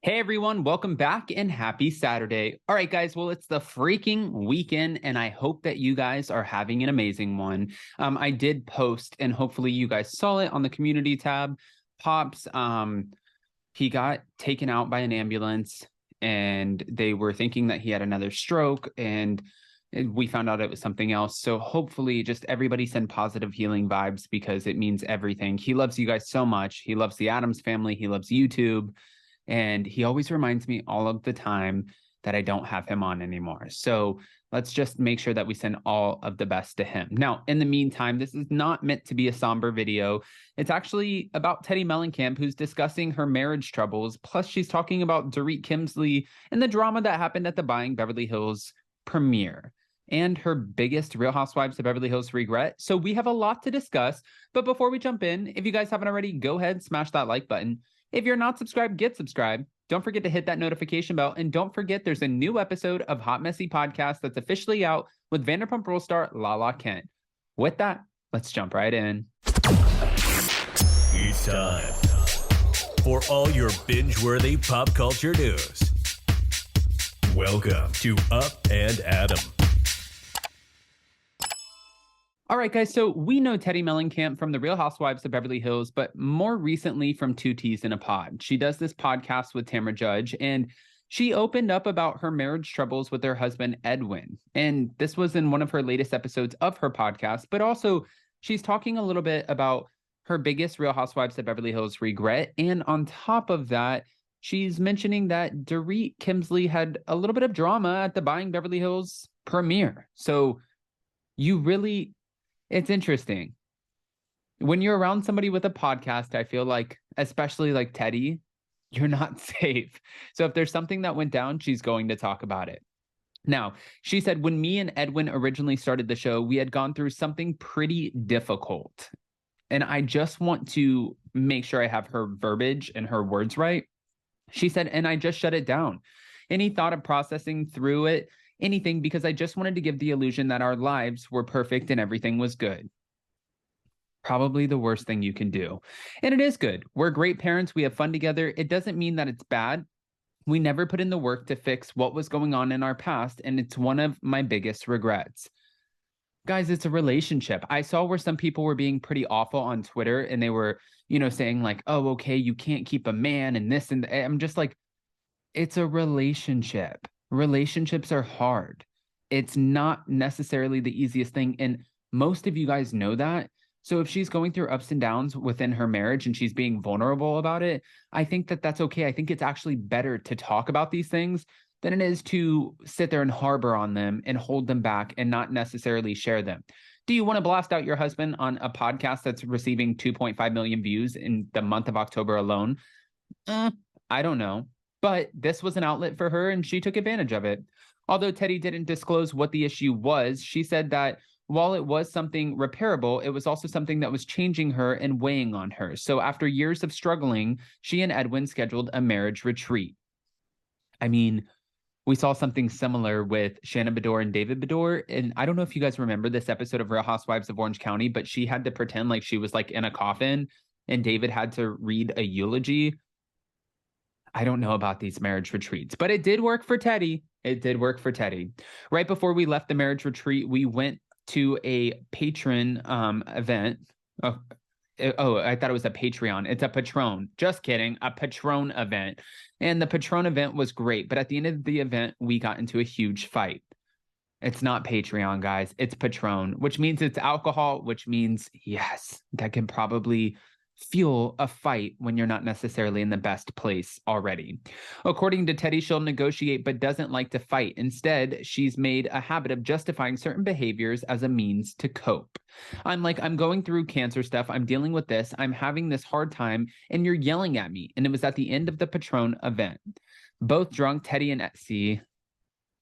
Hey everyone, welcome back and happy Saturday. All right, guys, well, it's the freaking weekend, and I hope that you guys are having an amazing one. I did post, and hopefully you guys saw it on the community tab. Pops, he got taken out by an ambulance, and they were thinking that he had another stroke, and we found out it was something else. So hopefully just everybody send positive healing vibes because it means everything. He loves you guys so much. He loves the Addams family. He loves YouTube. And he always reminds me all of the time that I don't have him on anymore. So let's just make sure that we send all of the best to him. Now, in the meantime, this is not meant to be a somber video. It's actually about Teddi Mellencamp, who's discussing her marriage troubles. Plus, she's talking about Dorit Kemsley and the drama that happened at the Buying Beverly Hills premiere and her biggest Real Housewives of Beverly Hills regret. So we have a lot to discuss. But before we jump in, if you guys haven't already, go ahead, smash that like button. If you're not subscribed, get subscribed. Don't forget to hit that notification bell. And don't forget, there's a new episode of Hot Messy Podcast that's officially out with Vanderpump Rules star Lala Kent. With that, let's jump right in. It's time for all your binge-worthy pop culture news. Welcome to Up and Adam. All right, guys, so we know Teddi Mellencamp from the Real Housewives of Beverly Hills, but more recently from Two T's in a Pod. She does this podcast with Tamra Judge, and she opened up about her marriage troubles with her husband, Edwin. And this was in one of her latest episodes of her podcast, but also she's talking a little bit about her biggest Real Housewives of Beverly Hills regret. And on top of that, she's mentioning that Dorit Kemsley had a little bit of drama at the Buying Beverly Hills premiere. So it's interesting. When you're around somebody with a podcast, I feel like, especially like Teddi, you're not safe. So if there's something that went down, she's going to talk about it. Now, she said, when me and Edwin originally started the show, we had gone through something pretty difficult. And I just want to make sure I have her verbiage and her words right. She said, and I just shut it down. Any thought of processing through it, anything, because I just wanted to give the illusion that our lives were perfect and everything was good. Probably the worst thing you can do. And it is good. We're great parents. We have fun together. It doesn't mean that it's bad. We never put in the work to fix what was going on in our past, and it's one of my biggest regrets. Guys, it's a relationship. I saw where some people were being pretty awful on Twitter, and they were, saying like, oh, okay, you can't keep a man and this and that. I'm just like, it's a relationship. Relationships are hard. It's not necessarily the easiest thing. And most of you guys know that. So if she's going through ups and downs within her marriage and she's being vulnerable about it, I think that that's okay. I think it's actually better to talk about these things than it is to sit there and harbor on them and hold them back and not necessarily share them. Do you want to blast out your husband on a podcast that's receiving 2.5 million views in the month of October alone? I don't know. But this was an outlet for her, and she took advantage of it. Although Teddi didn't disclose what the issue was, she said that while it was something repairable, it was also something that was changing her and weighing on her. So after years of struggling, she and Edwin scheduled a marriage retreat. I mean, we saw something similar with Shannon Bedore and David Bedore. And I don't know if you guys remember this episode of Real Housewives of Orange County, but she had to pretend like she was like in a coffin, and David had to read a eulogy. I don't know about these marriage retreats, but it did work for Teddi. It did work for Teddi. Right before we left the marriage retreat, we went to a patron event. Oh, I thought it was a Patreon. It's a Patron. Just kidding. A Patron event. And the Patron event was great. But at the end of the event, we got into a huge fight. It's not Patreon, guys. It's Patron, which means it's alcohol, which means, yes, that can probably fuel a fight when you're not necessarily in the best place already. According to Teddi, she'll negotiate but doesn't like to fight. Instead, she's made a habit of justifying certain behaviors as a means to cope. I'm going through cancer stuff. I'm dealing with this. I'm having this hard time, and you're yelling at me. And it was at the end of the Patron event. Both drunk, Teddi and see,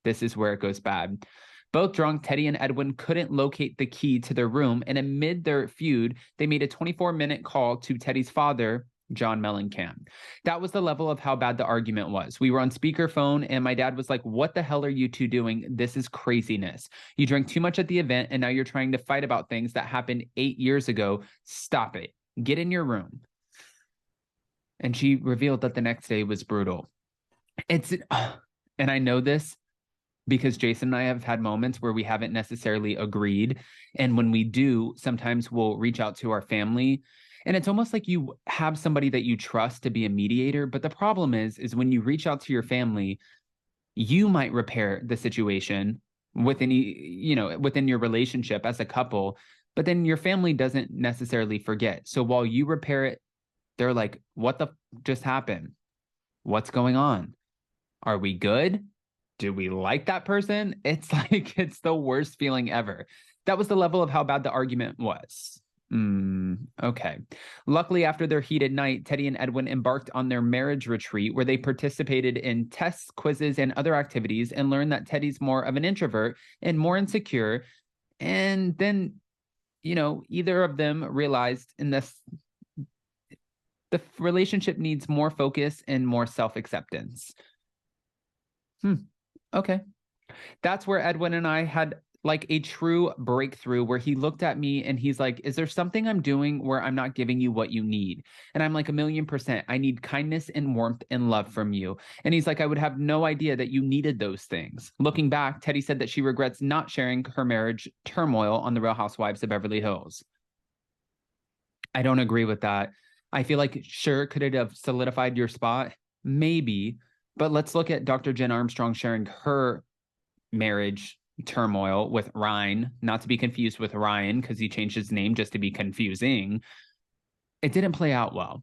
this is where it goes bad. Both drunk, Teddi and Edwin couldn't locate the key to their room, and amid their feud, they made a 24-minute call to Teddi's father, John Mellencamp. That was the level of how bad the argument was. We were on speakerphone, and my dad was like, what the hell are you two doing? This is craziness. You drank too much at the event, and now you're trying to fight about things that happened 8 years ago. Stop it. Get in your room. And she revealed that the next day was brutal. It's, and I know this because Jason and I have had moments where we haven't necessarily agreed. And when we do, sometimes we'll reach out to our family. And it's almost like you have somebody that you trust to be a mediator. But the problem is when you reach out to your family, you might repair the situation within, within your relationship as a couple, but then your family doesn't necessarily forget. So while you repair it, they're like, what the just happened? What's going on? Are we good? Do we like that person? It's like, it's the worst feeling ever. That was the level of how bad the argument was. Okay. Luckily, after their heated night, Teddi and Edwin embarked on their marriage retreat where they participated in tests, quizzes, and other activities and learned that Teddi's more of an introvert and more insecure. And then, either of them realized the relationship needs more focus and more self-acceptance. Okay. That's where Edwin and I had like a true breakthrough where he looked at me and he's like, is there something I'm doing where I'm not giving you what you need? And I'm like, 1,000,000%. I need kindness and warmth and love from you. And he's like, I would have no idea that you needed those things. Looking back, Teddi said that she regrets not sharing her marriage turmoil on the Real Housewives of Beverly Hills. I don't agree with that. I feel like, sure, could it have solidified your spot? Maybe. But let's look at Dr. Jen Armstrong sharing her marriage turmoil with Ryan, not to be confused with Ryan because he changed his name just to be confusing. It didn't play out well.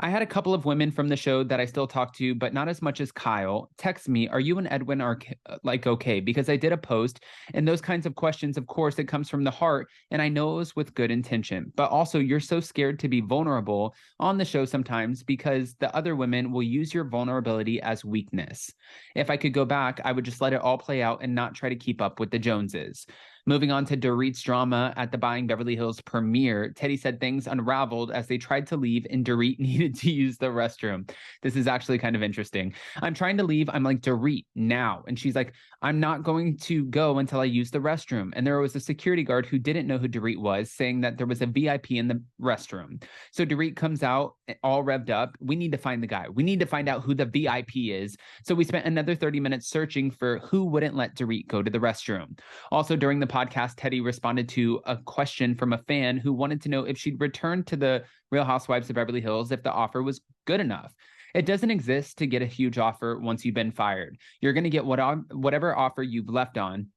I had a couple of women from the show that I still talk to, but not as much as Kyle, text me, are you and Edwin are like okay? Because I did a post and those kinds of questions, of course, it comes from the heart. And I know it was with good intention, but also you're so scared to be vulnerable on the show sometimes because the other women will use your vulnerability as weakness. If I could go back, I would just let it all play out and not try to keep up with the Joneses. Moving on to Dorit's drama at the Buying Beverly Hills premiere, Teddi said things unraveled as they tried to leave and Dorit needed to use the restroom. This is actually kind of interesting. I'm trying to leave. I'm like, Dorit, now. And she's like, I'm not going to go until I use the restroom. And there was a security guard who didn't know who Dorit was, saying that there was a VIP in the restroom. So Dorit comes out all revved up. We need to find the guy. We need to find out who the VIP is. So we spent another 30 minutes searching for who wouldn't let Dorit go to the restroom. Also, during the podcast, Teddi responded to a question from a fan who wanted to know if she'd return to the Real Housewives of Beverly Hills if the offer was good enough. It doesn't exist to get a huge offer once you've been fired. You're going to get whatever offer you've left on.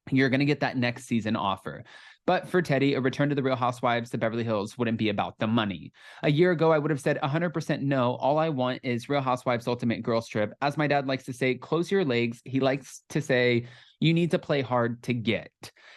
You're going to get that next season offer. But for Teddi, a return to the Real Housewives of Beverly Hills wouldn't be about the money. A year ago, I would have said 100% no. All I want is Real Housewives Ultimate Girls Trip. As my dad likes to say, close your legs. He likes to say, you need to play hard to get.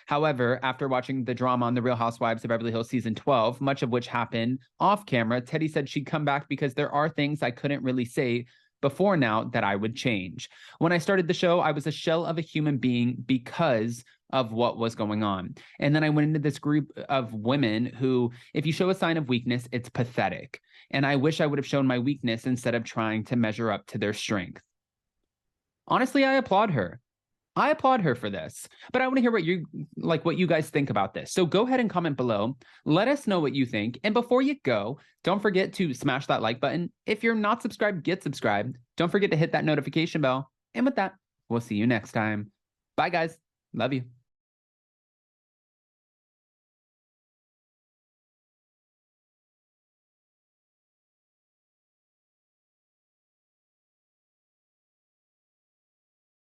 However, after watching the drama on the Real Housewives of Beverly Hills season 12, much of which happened off camera, Teddi said she'd come back because there are things I couldn't really say before now that I would change. When I started the show, I was a shell of a human being because of what was going on. And then I went into this group of women who, if you show a sign of weakness, it's pathetic. And I wish I would have shown my weakness instead of trying to measure up to their strength. Honestly, I applaud her. I applaud her for this, but I want to hear what you guys think about this. So go ahead and comment below. Let us know what you think. And before you go, don't forget to smash that like button. If you're not subscribed, get subscribed. Don't forget to hit that notification bell. And with that, we'll see you next time. Bye, guys. Love you.